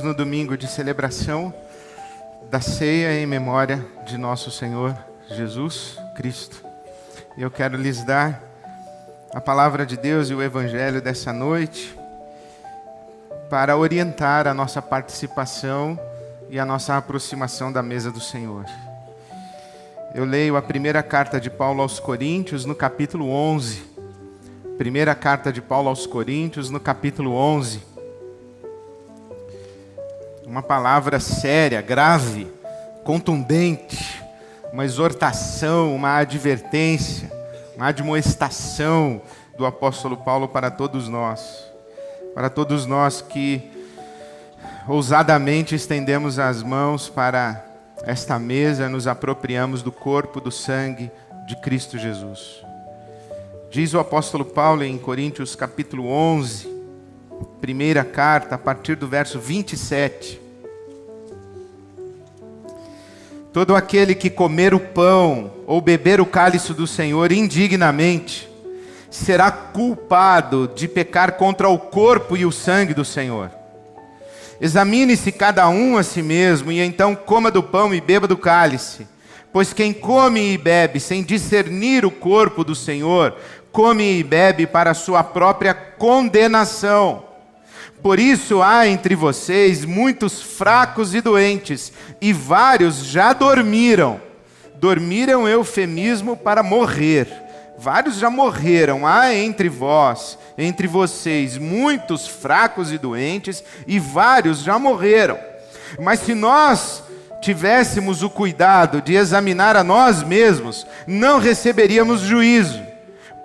No domingo de celebração da ceia em memória de nosso Senhor Jesus Cristo. E eu quero lhes dar a palavra de Deus e o evangelho dessa noite para orientar a nossa participação e a nossa aproximação da mesa do Senhor. Eu leio a primeira carta de Paulo aos Coríntios no capítulo 11. Primeira carta de Paulo aos Coríntios no capítulo 11. Uma palavra séria, grave, contundente, uma exortação, uma advertência, uma admoestação do apóstolo Paulo para todos nós que ousadamente estendemos as mãos para esta mesa, nos apropriamos do corpo, do sangue de Cristo Jesus. Diz o apóstolo Paulo em Coríntios capítulo 11, primeira carta, a partir do verso 27. Todo aquele que comer o pão ou beber o cálice do Senhor indignamente, será culpado de pecar contra o corpo e o sangue do Senhor. Examine-se cada um a si mesmo, e então coma do pão e beba do cálice. Pois quem come e bebe sem discernir o corpo do Senhor, come e bebe para a sua própria condenação. Por isso há entre vocês muitos fracos e doentes, e vários já dormiram. Dormiram é eufemismo para morrer. Vários já morreram. Há entre vocês, muitos fracos e doentes, e vários já morreram. Mas se nós tivéssemos o cuidado de examinar a nós mesmos, não receberíamos juízo.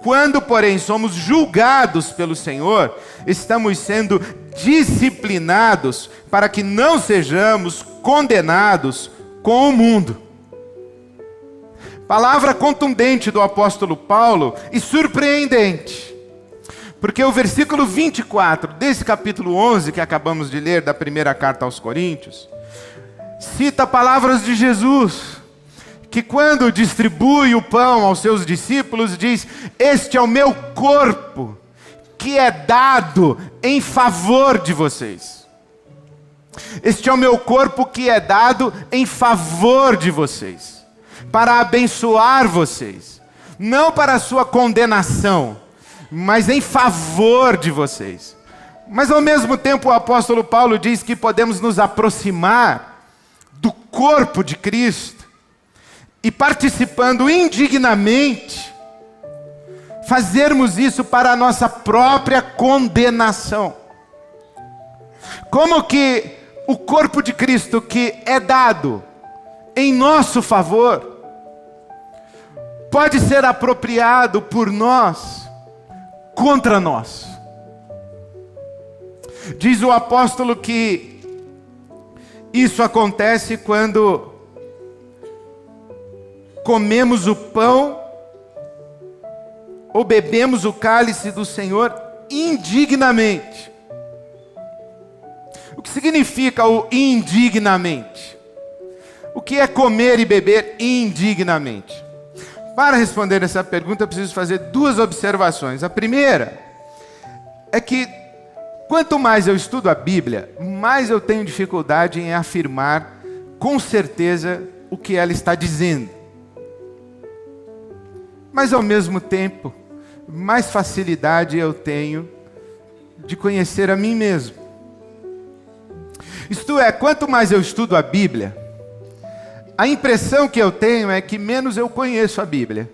Quando, porém, somos julgados pelo Senhor, estamos sendo disciplinados para que não sejamos condenados com o mundo. Palavra contundente do apóstolo Paulo e surpreendente. Porque o versículo 24 desse capítulo 11 que acabamos de ler da primeira carta aos Coríntios, cita palavras de Jesus, que quando distribui o pão aos seus discípulos, diz: este é o meu corpo, que é dado em favor de vocês. Este é o meu corpo que é dado em favor de vocês, para abençoar vocês, não para a sua condenação, mas em favor de vocês. Mas ao mesmo tempo o apóstolo Paulo diz que podemos nos aproximar do corpo de Cristo, e participando indignamente, fazermos isso para a nossa própria condenação. Como que o corpo de Cristo, que é dado em nosso favor, pode ser apropriado por nós contra nós? Diz o apóstolo que isso acontece quando comemos o pão ou bebemos o cálice do Senhor indignamente. O que significa o indignamente? O que é comer e beber indignamente? Para responder essa pergunta, eu preciso fazer duas observações. A primeira é que quanto mais eu estudo a Bíblia, mais eu tenho dificuldade em afirmar com certeza o que ela está dizendo. Mas ao mesmo tempo, mais facilidade eu tenho de conhecer a mim mesmo. Isto é, quanto mais eu estudo a Bíblia, a impressão que eu tenho é que menos eu conheço a Bíblia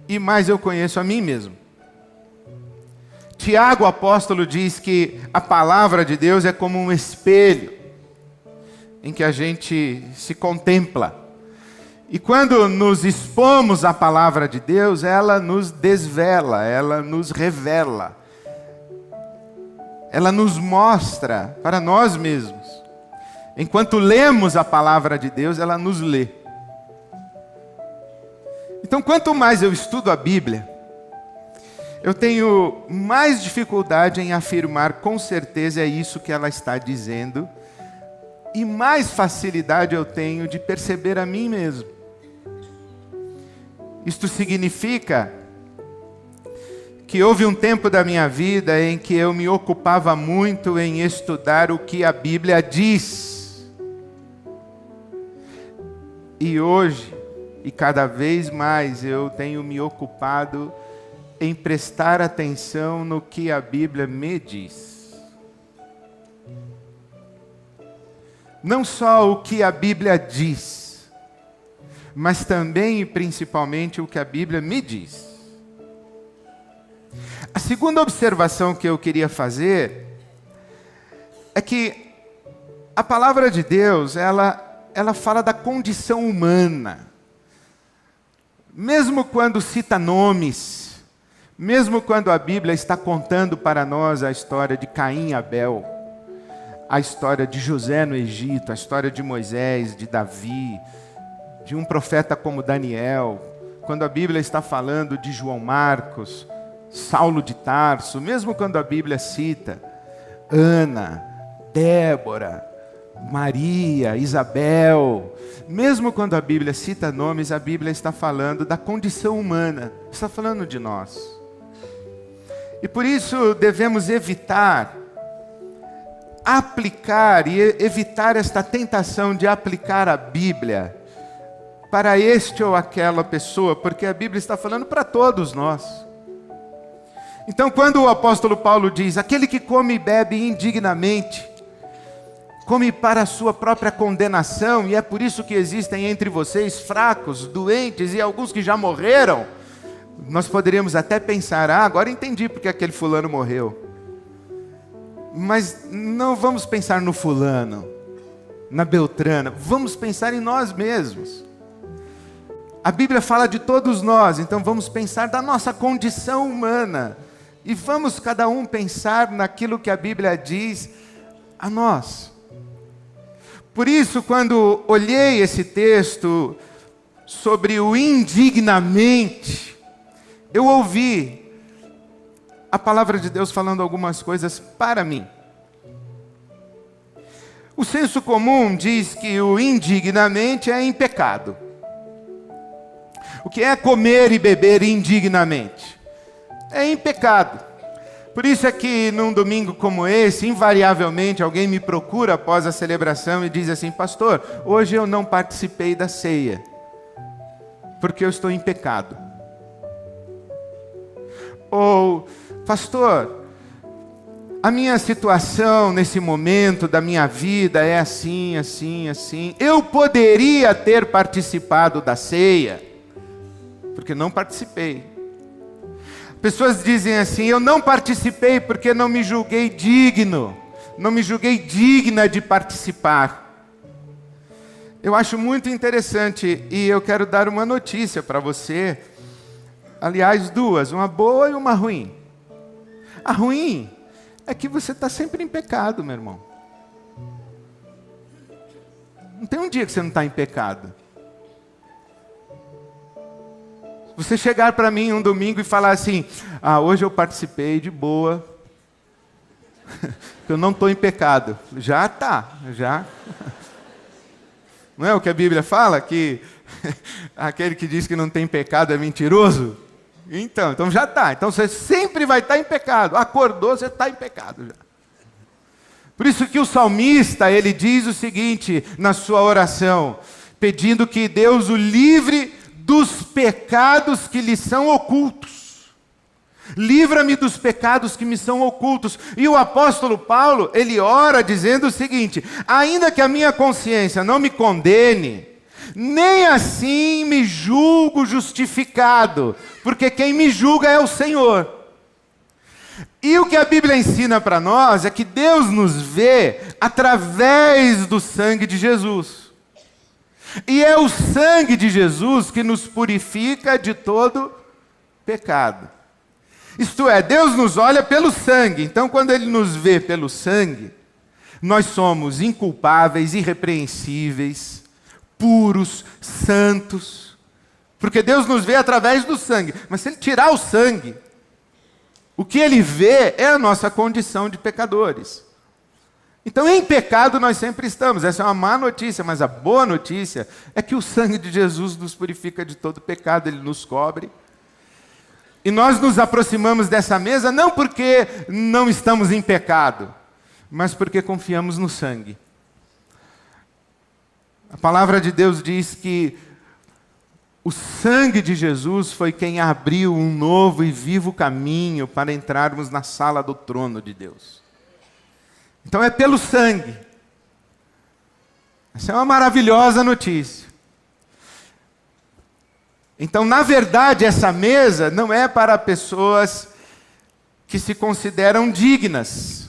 e mais eu conheço a mim mesmo. Tiago, o apóstolo, diz que a palavra de Deus é como um espelho em que a gente se contempla. E quando nos expomos à palavra de Deus, ela nos desvela, ela nos revela, ela nos mostra para nós mesmos. Enquanto lemos a palavra de Deus, ela nos lê. Então, quanto mais eu estudo a Bíblia, eu tenho mais dificuldade em afirmar com certeza é isso que ela está dizendo, e mais facilidade eu tenho de perceber a mim mesmo. Isto significa que houve um tempo da minha vida em que eu me ocupava muito em estudar o que a Bíblia diz. E hoje, e cada vez mais, eu tenho me ocupado em prestar atenção no que a Bíblia me diz. Não só o que a Bíblia diz, mas também e principalmente o que a Bíblia me diz. A segunda observação que eu queria fazer é que a palavra de Deus, ela fala da condição humana. Mesmo quando cita nomes, mesmo quando a Bíblia está contando para nós a história de Caim e Abel, a história de José no Egito, a história de Moisés, de Davi, de um profeta como Daniel, quando a Bíblia está falando de João Marcos, Saulo de Tarso, mesmo quando a Bíblia cita Ana, Débora, Maria, Isabel, mesmo quando a Bíblia cita nomes, a Bíblia está falando da condição humana, está falando de nós. E por isso devemos aplicar e evitar esta tentação de aplicar a Bíblia para este ou aquela pessoa, porque a Bíblia está falando para todos nós. Então, quando o apóstolo Paulo diz, aquele que come e bebe indignamente, come para a sua própria condenação, e é por isso que existem entre vocês fracos, doentes e alguns que já morreram, nós poderíamos até pensar, agora entendi porque aquele fulano morreu. Mas não vamos pensar no fulano, na Beltrana, vamos pensar em nós mesmos. A Bíblia fala de todos nós, então vamos pensar da nossa condição humana. E vamos cada um pensar naquilo que a Bíblia diz a nós. Por isso, quando olhei esse texto sobre o indignamente, eu ouvi a palavra de Deus falando algumas coisas para mim. O senso comum diz que o indignamente é em pecado. O que é comer e beber indignamente? É em pecado. Por isso é que num domingo como esse, invariavelmente alguém me procura após a celebração e diz assim, pastor, hoje eu não participei da ceia, porque eu estou em pecado. Ou, pastor, a minha situação nesse momento da minha vida é assim, assim, assim. Eu poderia ter participado da ceia, porque não participei. Pessoas dizem assim, eu não participei porque não me julguei digno, não me julguei digna de participar. Eu acho muito interessante e eu quero dar uma notícia para você, aliás duas, uma boa e uma ruim. A ruim é que você está sempre em pecado, meu irmão. Não tem um dia que você não está em pecado. Você chegar para mim um domingo e falar assim, hoje eu participei de boa, eu não estou em pecado. Já está, já. Não é o que a Bíblia fala? Que aquele que diz que não tem pecado é mentiroso? Então já está. Então você sempre vai estar em pecado. Acordou, você está em pecado já. Por isso que o salmista, ele diz o seguinte na sua oração, pedindo que Deus o livre dos pecados que lhe são ocultos. Livra-me dos pecados que me são ocultos. E o apóstolo Paulo, ele ora dizendo o seguinte, ainda que a minha consciência não me condene, nem assim me julgo justificado, porque quem me julga é o Senhor. E o que a Bíblia ensina para nós é que Deus nos vê através do sangue de Jesus. E é o sangue de Jesus que nos purifica de todo pecado. Isto é, Deus nos olha pelo sangue. Então, quando Ele nos vê pelo sangue, nós somos inculpáveis, irrepreensíveis, puros, santos. Porque Deus nos vê através do sangue. Mas se Ele tirar o sangue, o que Ele vê é a nossa condição de pecadores. Então, em pecado nós sempre estamos. Essa é uma má notícia, mas a boa notícia é que o sangue de Jesus nos purifica de todo pecado, Ele nos cobre. E nós nos aproximamos dessa mesa não porque não estamos em pecado, mas porque confiamos no sangue. A palavra de Deus diz que o sangue de Jesus foi quem abriu um novo e vivo caminho para entrarmos na sala do trono de Deus. Então é pelo sangue. Essa é uma maravilhosa notícia. Então, na verdade, essa mesa não é para pessoas que se consideram dignas.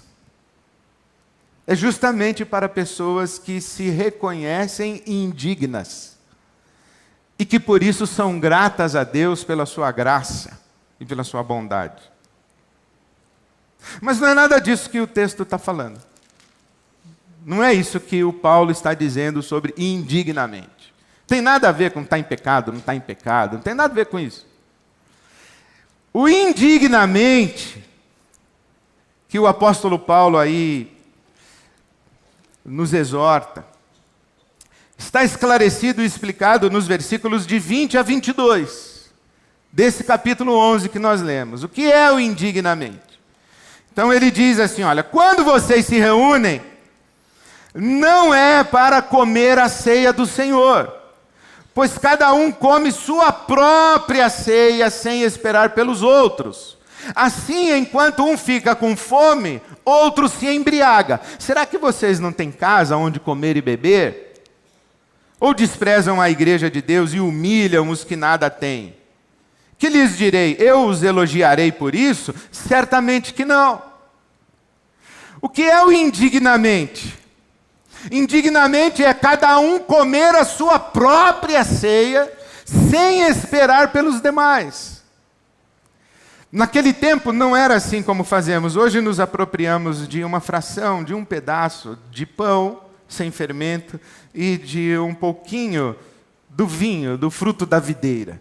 É justamente para pessoas que se reconhecem indignas. E que por isso são gratas a Deus pela sua graça e pela sua bondade. Mas não é nada disso que o texto está falando. Não é isso que o Paulo está dizendo sobre indignamente. Tem nada a ver com estar em pecado, não está em pecado, não tem nada a ver com isso. O indignamente, que o apóstolo Paulo aí nos exorta, está esclarecido e explicado nos versículos de 20 a 22, desse capítulo 11 que nós lemos. O que é o indignamente? Então ele diz assim, olha, quando vocês se reúnem, não é para comer a ceia do Senhor, pois cada um come sua própria ceia sem esperar pelos outros. Assim, enquanto um fica com fome, outro se embriaga. Será que vocês não têm casa onde comer e beber? Ou desprezam a igreja de Deus e humilham os que nada têm? Que lhes direi? Eu os elogiarei por isso? Certamente que não. O que é o indignamente? Indignamente é cada um comer a sua própria ceia, sem esperar pelos demais. Naquele tempo não era assim como fazemos. Hoje nos apropriamos de uma fração, de um pedaço de pão sem fermento e de um pouquinho do vinho, do fruto da videira.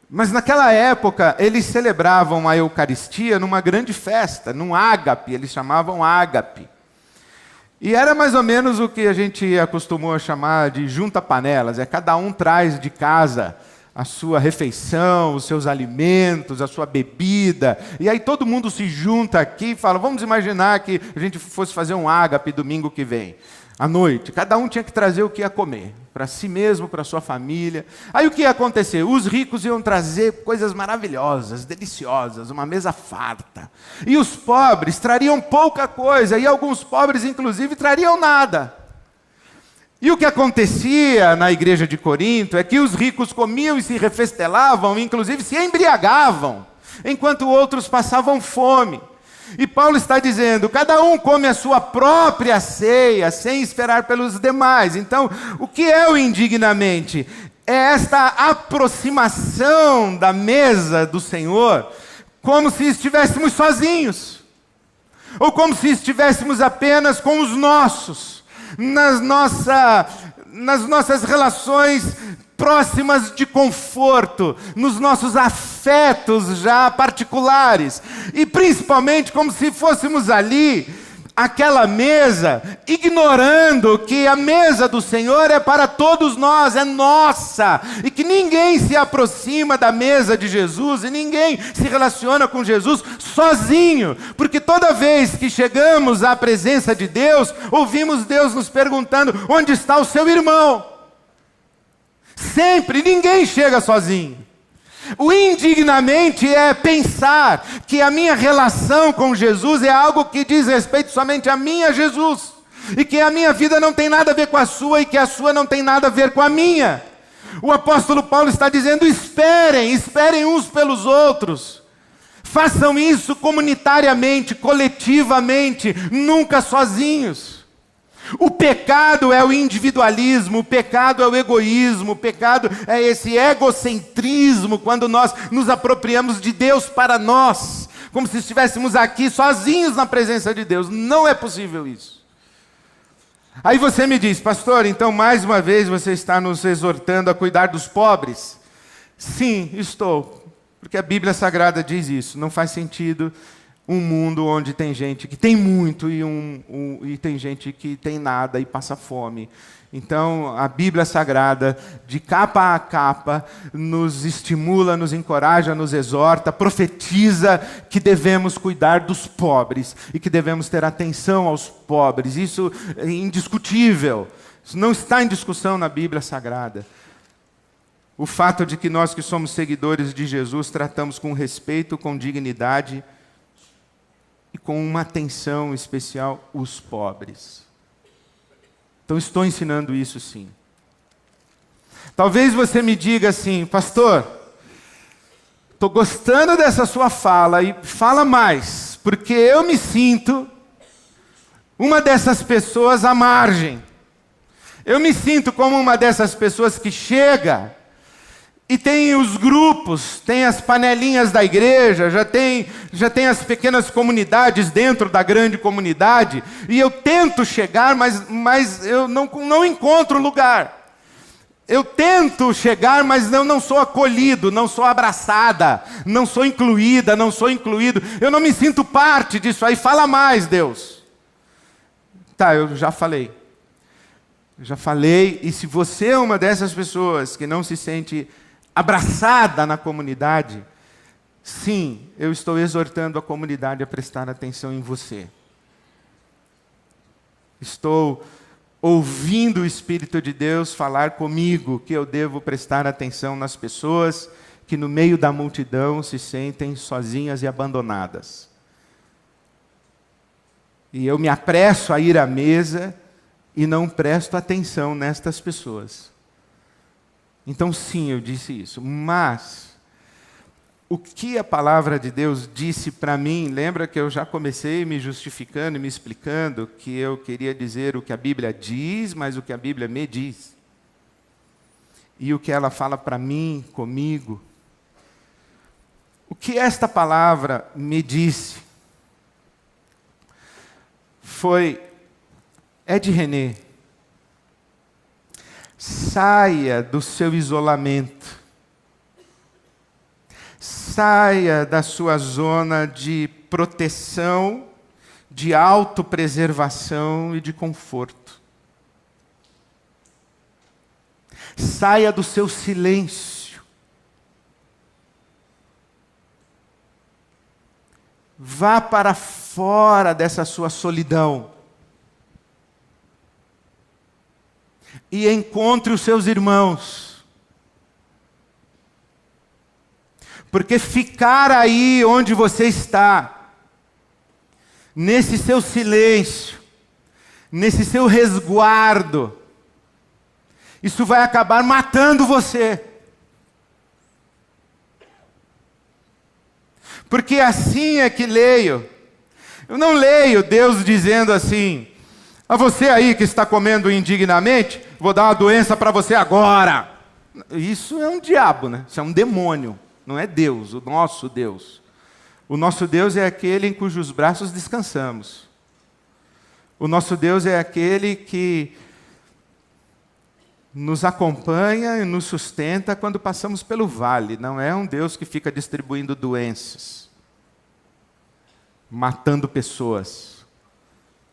Mas naquela época eles celebravam a Eucaristia numa grande festa, num ágape, eles chamavam ágape. E era mais ou menos o que a gente acostumou a chamar de junta-panelas. Cada um traz de casa a sua refeição, os seus alimentos, a sua bebida. E aí todo mundo se junta aqui e fala, vamos imaginar que a gente fosse fazer um ágape domingo que vem, à noite. Cada um tinha que trazer o que ia comer, para si mesmo, para sua família. Aí o que ia acontecer? Os ricos iam trazer coisas maravilhosas, deliciosas, uma mesa farta. E os pobres trariam pouca coisa, e alguns pobres, inclusive, trariam nada. E o que acontecia na igreja de Corinto é que os ricos comiam e se refestelavam, inclusive se embriagavam, enquanto outros passavam fome. E Paulo está dizendo, cada um come a sua própria ceia, sem esperar pelos demais. Então, o que é o indignamente? É esta aproximação da mesa do Senhor, como se estivéssemos sozinhos, ou como se estivéssemos apenas com os nossos, nas nossas relações próximas de conforto, nos nossos afetos já particulares, e principalmente como se fôssemos ali, aquela mesa, ignorando que a mesa do Senhor é para todos nós, é nossa, e que ninguém se aproxima da mesa de Jesus, e ninguém se relaciona com Jesus sozinho, porque toda vez que chegamos à presença de Deus, ouvimos Deus nos perguntando, onde está o seu irmão? Sempre, ninguém chega sozinho. O indignamente é pensar que a minha relação com Jesus é algo que diz respeito somente a mim e a Jesus, e que a minha vida não tem nada a ver com a sua, e que a sua não tem nada a ver com a minha. O apóstolo Paulo está dizendo, esperem uns pelos outros. Façam isso comunitariamente, coletivamente, nunca sozinhos. O pecado é o individualismo, o pecado é o egoísmo, o pecado é esse egocentrismo, quando nós nos apropriamos de Deus para nós, como se estivéssemos aqui sozinhos na presença de Deus. Não é possível isso. Aí você me diz, pastor, então mais uma vez você está nos exortando a cuidar dos pobres? Sim, estou, porque a Bíblia Sagrada diz isso. Não faz sentido um mundo onde tem gente que tem muito e tem gente que tem nada e passa fome. Então, a Bíblia Sagrada, de capa a capa, nos estimula, nos encoraja, nos exorta, profetiza que devemos cuidar dos pobres e que devemos ter atenção aos pobres. Isso é indiscutível. Isso não está em discussão na Bíblia Sagrada. O fato de que nós que somos seguidores de Jesus tratamos com respeito, com dignidade e com uma atenção especial os pobres. Então estou ensinando isso sim. Talvez você me diga assim, pastor, estou gostando dessa sua fala e fala mais, porque eu me sinto uma dessas pessoas à margem. Eu me sinto como uma dessas pessoas que chega e tem os grupos, tem as panelinhas da igreja, já tem as pequenas comunidades dentro da grande comunidade, e eu tento chegar, mas eu não encontro lugar. Eu tento chegar, mas eu não sou acolhido, não sou abraçada, não sou incluída, não sou incluído. Eu não me sinto parte disso aí. Fala mais, Deus. Tá, eu já falei. Já falei, e se você é uma dessas pessoas que não se sente abraçada na comunidade, sim, eu estou exortando a comunidade a prestar atenção em você. Estou ouvindo o Espírito de Deus falar comigo que eu devo prestar atenção nas pessoas que no meio da multidão se sentem sozinhas e abandonadas. E eu me apresso a ir à mesa e não presto atenção nestas pessoas. Então, sim, eu disse isso. Mas, o que a palavra de Deus disse para mim, lembra que eu já comecei me justificando e me explicando que eu queria dizer o que a Bíblia diz, mas o que a Bíblia me diz. E o que ela fala para mim, comigo. O que esta palavra me disse foi: Ed René, saia do seu isolamento. Saia da sua zona de proteção, de autopreservação e de conforto. Saia do seu silêncio. Vá para fora dessa sua solidão. E encontre os seus irmãos. Porque ficar aí onde você está, nesse seu silêncio, nesse seu resguardo, isso vai acabar matando você. Porque assim é que leio. Eu não leio Deus dizendo assim: a você aí que está comendo indignamente, vou dar uma doença para você agora. Isso é um diabo, né? Isso é um demônio. Não é Deus, o nosso Deus. O nosso Deus é aquele em cujos braços descansamos. O nosso Deus é aquele que nos acompanha e nos sustenta quando passamos pelo vale. Não é um Deus que fica distribuindo doenças, matando pessoas.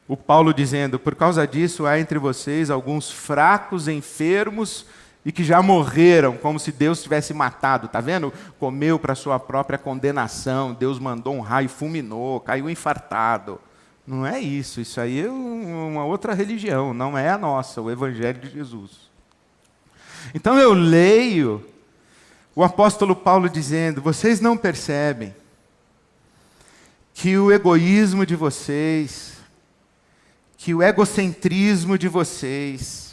O Paulo dizendo: por causa disso há entre vocês alguns fracos, enfermos e que já morreram, como se Deus tivesse matado. Está vendo? Comeu para sua própria condenação. Deus mandou um raio, fulminou, caiu infartado. Não é isso. Isso aí é uma outra religião. Não é a nossa, o Evangelho de Jesus. Então eu leio o apóstolo Paulo dizendo: vocês não percebem que o egoísmo de vocês, que o egocentrismo de vocês,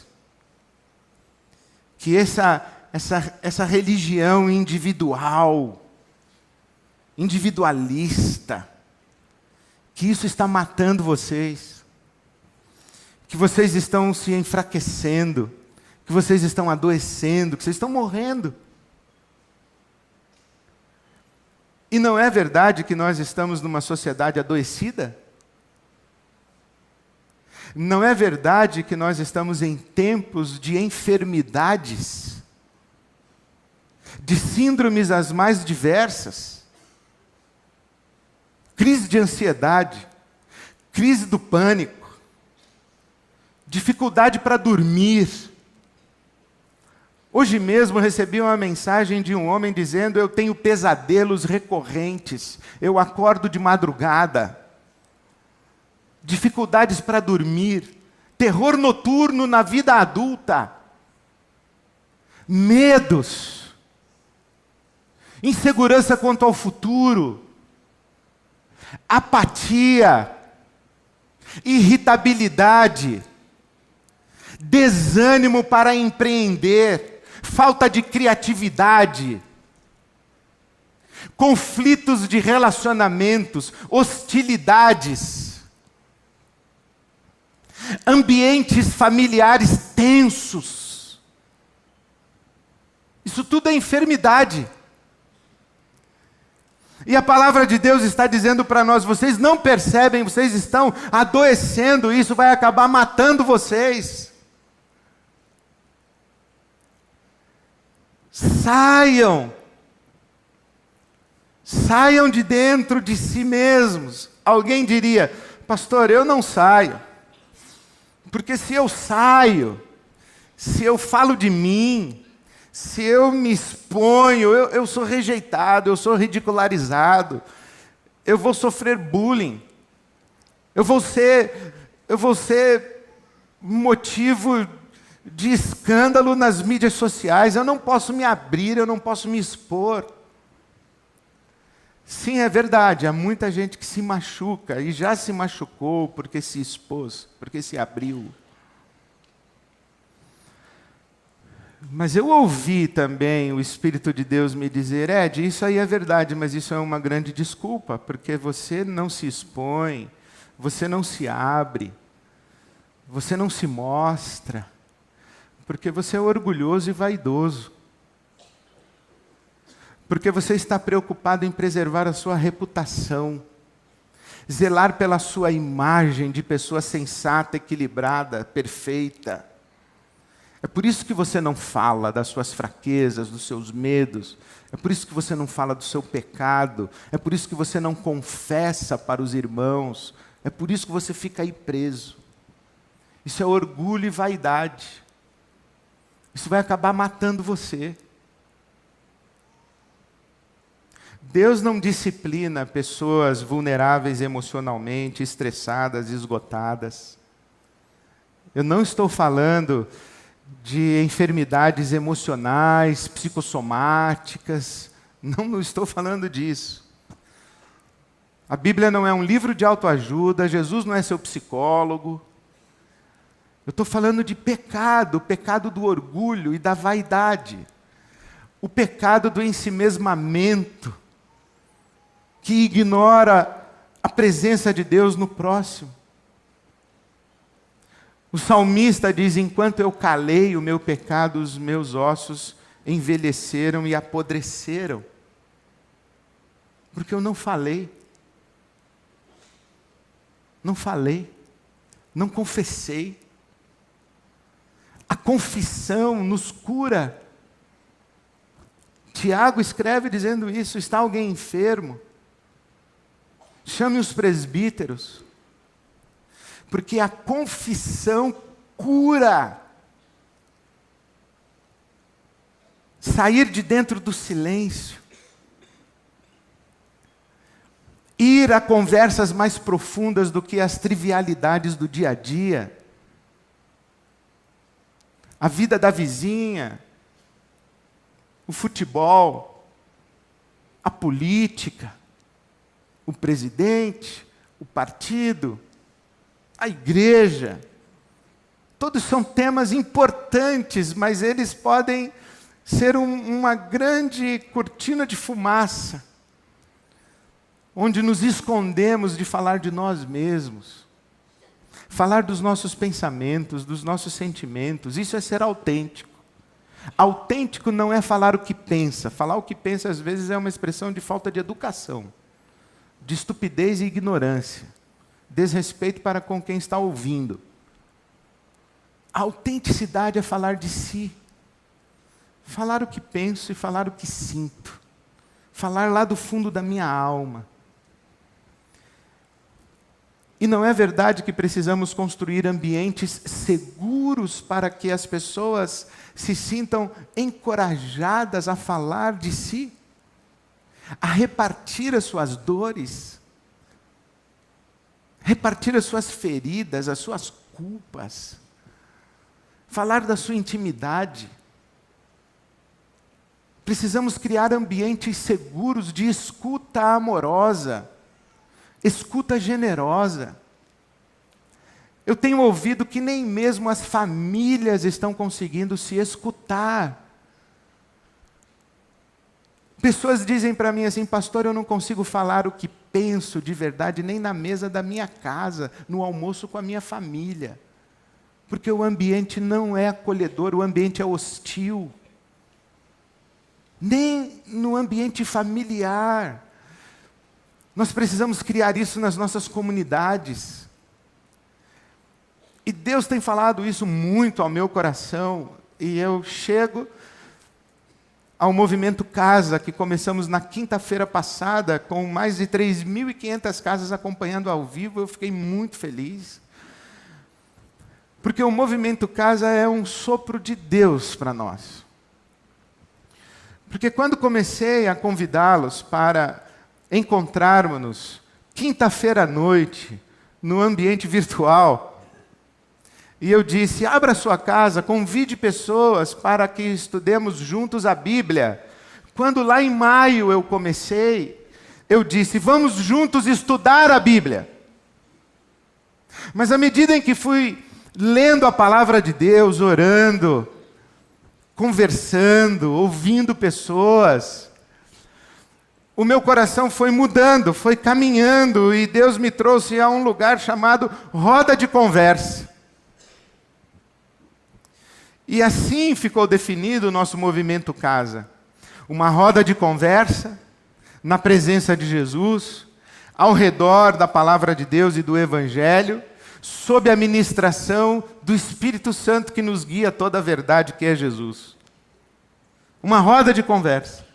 que essa religião individualista, que isso está matando vocês, que vocês estão se enfraquecendo, que vocês estão adoecendo, que vocês estão morrendo. E não é verdade que nós estamos numa sociedade adoecida? Não é verdade que nós estamos em tempos de enfermidades, de síndromes as mais diversas? crise de ansiedade, crise do pânico, dificuldade para dormir. Hoje mesmo recebi uma mensagem de um homem dizendo: eu tenho pesadelos recorrentes, eu acordo de madrugada, dificuldades para dormir, terror noturno na vida adulta, medos, insegurança quanto ao futuro, apatia, irritabilidade, desânimo para empreender, falta de criatividade, conflitos de relacionamentos, hostilidades, ambientes familiares tensos. Isso tudo é enfermidade. E a palavra de Deus está dizendo para nós: vocês não percebem, vocês estão adoecendo, isso vai acabar matando vocês. Saiam de dentro de si mesmos. Alguém diria: pastor, eu não saio, porque se eu saio, se eu falo de mim, se eu me exponho, eu sou rejeitado, eu sou ridicularizado, eu vou sofrer bullying, eu vou ser motivo de escândalo nas mídias sociais, eu não posso me abrir, eu não posso me expor. Sim, é verdade, há muita gente que se machuca, e já se machucou porque se expôs, porque se abriu. Mas eu ouvi também o Espírito de Deus me dizer: Ed, isso aí é verdade, mas isso é uma grande desculpa, porque você não se expõe, você não se abre, você não se mostra, porque você é orgulhoso e vaidoso, porque você está preocupado em preservar a sua reputação, zelar pela sua imagem de pessoa sensata, equilibrada, perfeita. É por isso que você não fala das suas fraquezas, dos seus medos. É por isso que você não fala do seu pecado. É por isso que você não confessa para os irmãos. É por isso que você fica aí preso. Isso é orgulho e vaidade. Isso vai acabar matando você. Deus não disciplina pessoas vulneráveis emocionalmente, estressadas, esgotadas. Eu não estou falando de enfermidades emocionais, psicossomáticas. Não estou falando disso. A Bíblia não é um livro de autoajuda, Jesus não é seu psicólogo. Eu estou falando de pecado, o pecado do orgulho e da vaidade. O pecado do ensimesmamento, que ignora a presença de Deus no próximo. O salmista diz: enquanto eu calei o meu pecado, os meus ossos envelheceram e apodreceram. Porque eu não falei. Não confessei. A confissão nos cura. Tiago escreve dizendo isso: está alguém enfermo? Chame os presbíteros. Porque a confissão cura. Sair de dentro do silêncio. Ir a conversas mais profundas do que as trivialidades do dia a dia. A vida da vizinha, o futebol, a política, o presidente, o partido, a igreja. Todos são temas importantes, mas eles podem ser uma grande cortina de fumaça, onde nos escondemos de falar de nós mesmos, falar dos nossos pensamentos, dos nossos sentimentos. Isso é ser autêntico. Autêntico não é falar o que pensa. Falar o que pensa, às vezes, é uma expressão de falta de educação, de estupidez e ignorância, desrespeito para com quem está ouvindo. A autenticidade é falar de si. Falar o que penso e falar o que sinto. Falar lá do fundo da minha alma. E não é verdade que precisamos construir ambientes seguros para que as pessoas se sintam encorajadas a falar de si, a repartir as suas dores, repartir as suas feridas, as suas culpas, falar da sua intimidade. Precisamos criar ambientes seguros de escuta amorosa, escuta generosa. Eu tenho ouvido que nem mesmo as famílias estão conseguindo se escutar. Pessoas dizem para mim assim: pastor, eu não consigo falar o que penso de verdade nem na mesa da minha casa, no almoço com a minha família. Porque o ambiente não é acolhedor, o ambiente é hostil. Nem no ambiente familiar. Nós precisamos criar isso nas nossas comunidades. E Deus tem falado isso muito ao meu coração. E eu chego ao Movimento Casa, que começamos na quinta-feira passada, com mais de 3.500 casas acompanhando ao vivo. Eu fiquei muito feliz. Porque o Movimento Casa é um sopro de Deus para nós. Porque quando comecei a convidá-los para encontrarmos quinta-feira à noite, no ambiente virtual, e eu disse: abra sua casa, convide pessoas para que estudemos juntos a Bíblia. Quando lá em maio eu comecei, eu disse: vamos juntos estudar a Bíblia. Mas à medida em que fui lendo a palavra de Deus, orando, conversando, ouvindo pessoas, o meu coração foi mudando, foi caminhando, e Deus me trouxe a um lugar chamado roda de conversa. E assim ficou definido o nosso Movimento Casa. Uma roda de conversa, na presença de Jesus, ao redor da palavra de Deus e do Evangelho, sob a ministração do Espírito Santo que nos guia a toda a verdade, que é Jesus. Uma roda de conversa.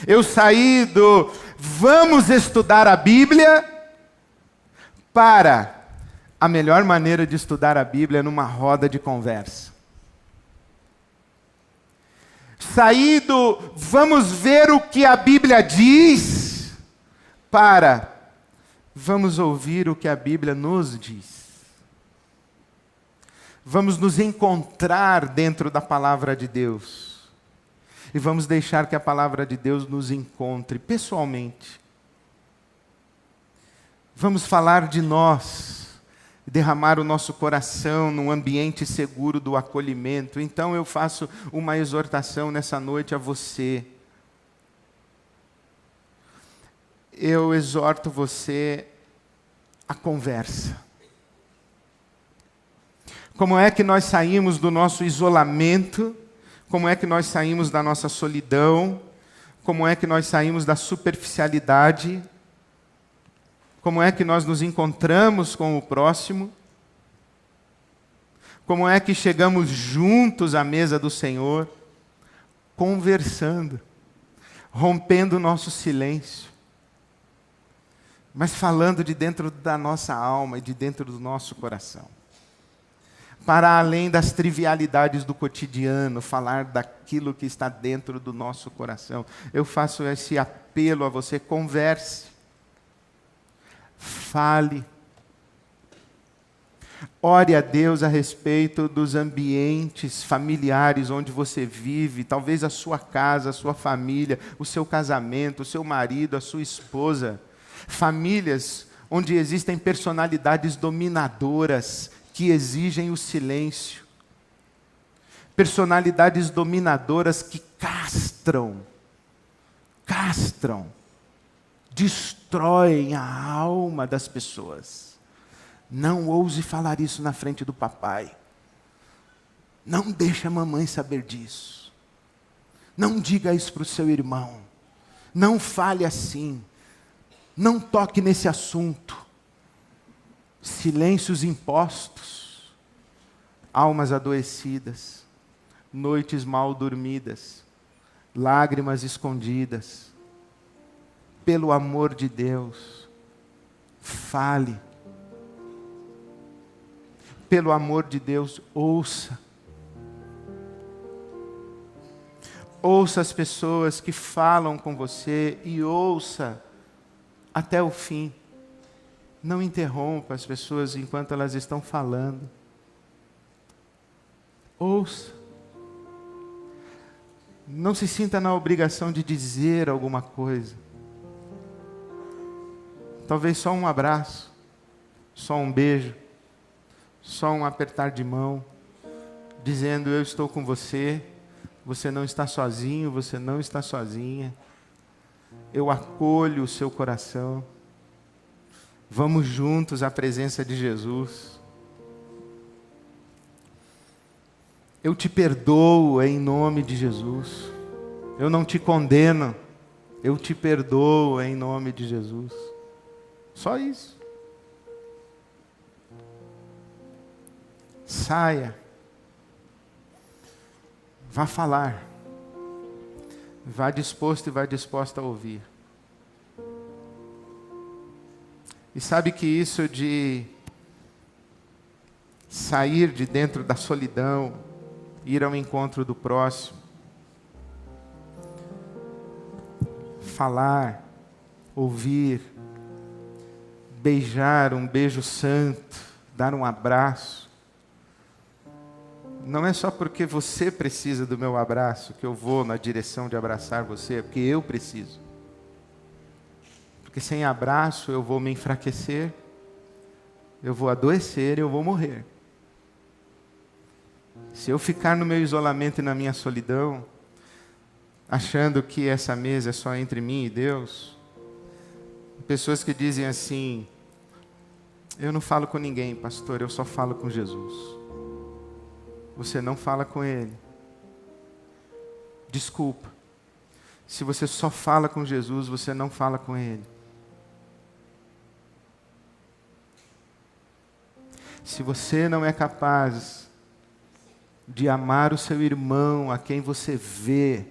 Eu saí do vamos estudar a Bíblia para a melhor maneira de estudar a Bíblia é numa roda de conversa. Saí do vamos ver o que a Bíblia diz para vamos ouvir o que a Bíblia nos diz. Vamos nos encontrar dentro da palavra de Deus. E vamos deixar que a palavra de Deus nos encontre pessoalmente. Vamos falar de nós, derramar o nosso coração num ambiente seguro do acolhimento. Então eu faço uma exortação nessa noite a você. Eu exorto você à conversa. Como é que nós saímos do nosso isolamento? Como é que nós saímos da nossa solidão? Como é que nós saímos da superficialidade? Como é que nós nos encontramos com o próximo? Como é que chegamos juntos à mesa do Senhor? Conversando, rompendo o nosso silêncio, mas falando de dentro da nossa alma e de dentro do nosso coração. Para além das trivialidades do cotidiano, falar daquilo que está dentro do nosso coração. Eu faço esse apelo a você: converse, fale, ore a Deus a respeito dos ambientes familiares onde você vive, talvez a sua casa, a sua família, o seu casamento, o seu marido, a sua esposa. Famílias onde existem personalidades dominadoras, que exigem o silêncio. Personalidades dominadoras que castram, destroem a alma das pessoas. Não ouse falar isso na frente do papai. Não deixe a mamãe saber disso. Não diga isso para o seu irmão. Não fale assim. Não toque nesse assunto. Silêncios impostos, almas adoecidas, noites mal dormidas, lágrimas escondidas. Pelo amor de Deus, Fale. Pelo amor de Deus, ouça. Ouça as pessoas que falam com você e ouça até o fim. Não interrompa as pessoas enquanto elas estão falando. Ouça. Não se sinta na obrigação de dizer alguma coisa. Talvez só um abraço, só um beijo, só um apertar de mão, dizendo: eu estou com você, você não está sozinho, você não está sozinha. Eu acolho o seu coração. Vamos juntos à presença de Jesus. Eu te perdoo em nome de Jesus. Eu não te condeno. Eu te perdoo em nome de Jesus. Só isso. Saia. Vá falar. Vá disposto e vá disposta a ouvir. E sabe que isso de sair de dentro da solidão, ir ao encontro do próximo, falar, ouvir, beijar um beijo santo, dar um abraço, não é só porque você precisa do meu abraço que eu vou na direção de abraçar você, é porque eu preciso. Porque sem abraço eu vou me enfraquecer, eu vou adoecer e eu vou morrer. Se eu ficar no meu isolamento e na minha solidão, achando que essa mesa é só entre mim e Deus, pessoas que dizem assim: eu não falo com ninguém, pastor, eu só falo com Jesus. Você não fala com Ele. Desculpa. Se você só fala com Jesus, você não fala com Ele. Se você não é capaz de amar o seu irmão, a quem você vê,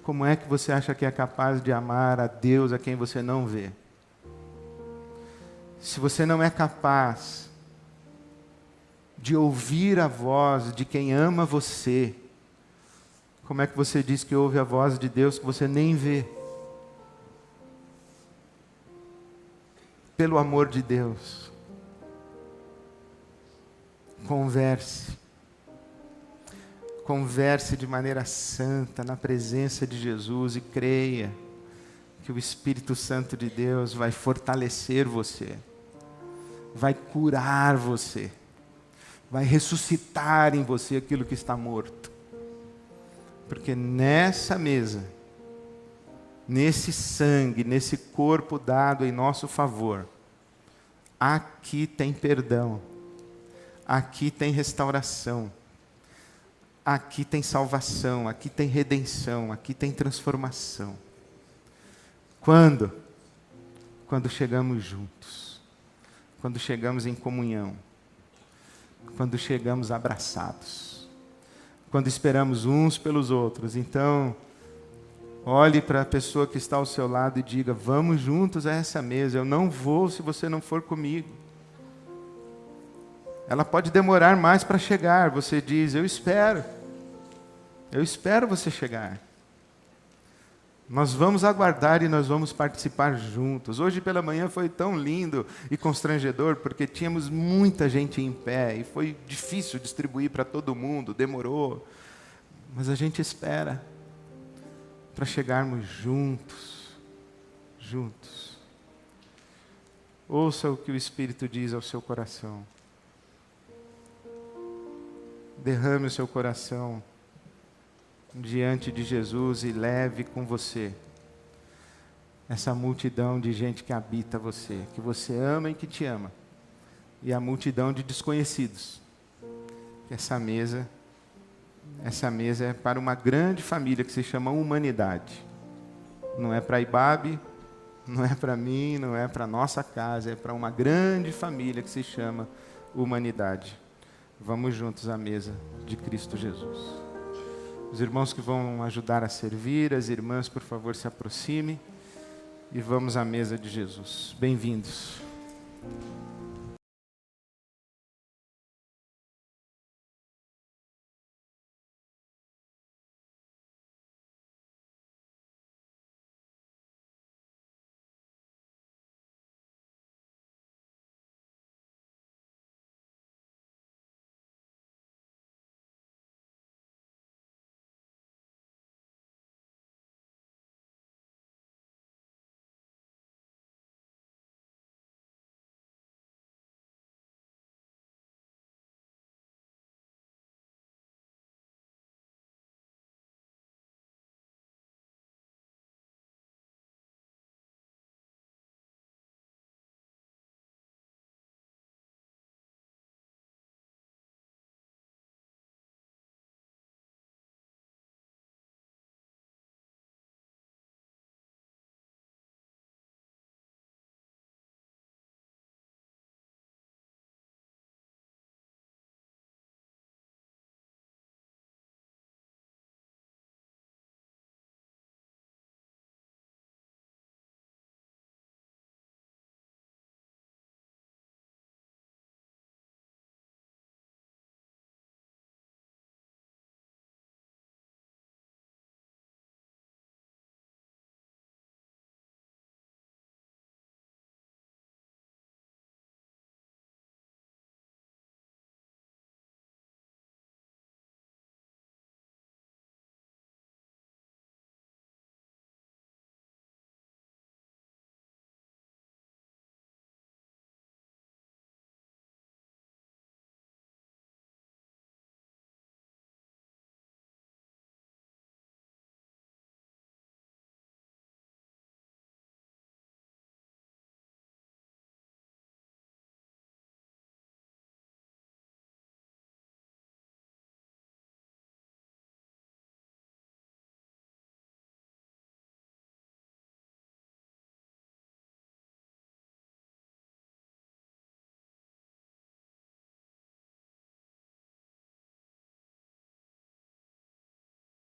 como é que você acha que é capaz de amar a Deus, a quem você não vê? Se você não é capaz de ouvir a voz de quem ama você, como é que você diz que ouve a voz de Deus que você nem vê? Pelo amor de Deus, converse. Converse de maneira santa na presença de Jesus e creia que o Espírito Santo de Deus vai fortalecer você, vai curar você, vai ressuscitar em você aquilo que está morto. Porque nessa mesa, nesse sangue, nesse corpo dado em nosso favor, aqui tem perdão, aqui tem restauração, aqui tem salvação, aqui tem redenção, aqui tem transformação. Quando? Quando chegamos juntos, quando chegamos em comunhão, quando chegamos abraçados, quando esperamos uns pelos outros. Então, olhe para a pessoa que está ao seu lado e diga: vamos juntos a essa mesa, eu não vou se você não for comigo. Ela pode demorar mais para chegar, você diz: eu espero você chegar. Nós vamos aguardar e nós vamos participar juntos. Hoje pela manhã foi tão lindo e constrangedor, porque tínhamos muita gente em pé e foi difícil distribuir para todo mundo, demorou. Mas a gente espera para chegarmos juntos, juntos. Ouça o que o Espírito diz ao seu coração. Derrame o seu coração diante de Jesus e leve com você essa multidão de gente que habita você, que você ama e que te ama, e a multidão de desconhecidos. Essa mesa é para uma grande família que se chama humanidade. Não é para Ibabe, não é para mim, não é para nossa casa, é para uma grande família que se chama humanidade. Vamos juntos à mesa de Cristo Jesus. Os irmãos que vão ajudar a servir, as irmãs, por favor, se aproximem e vamos à mesa de Jesus. Bem-vindos.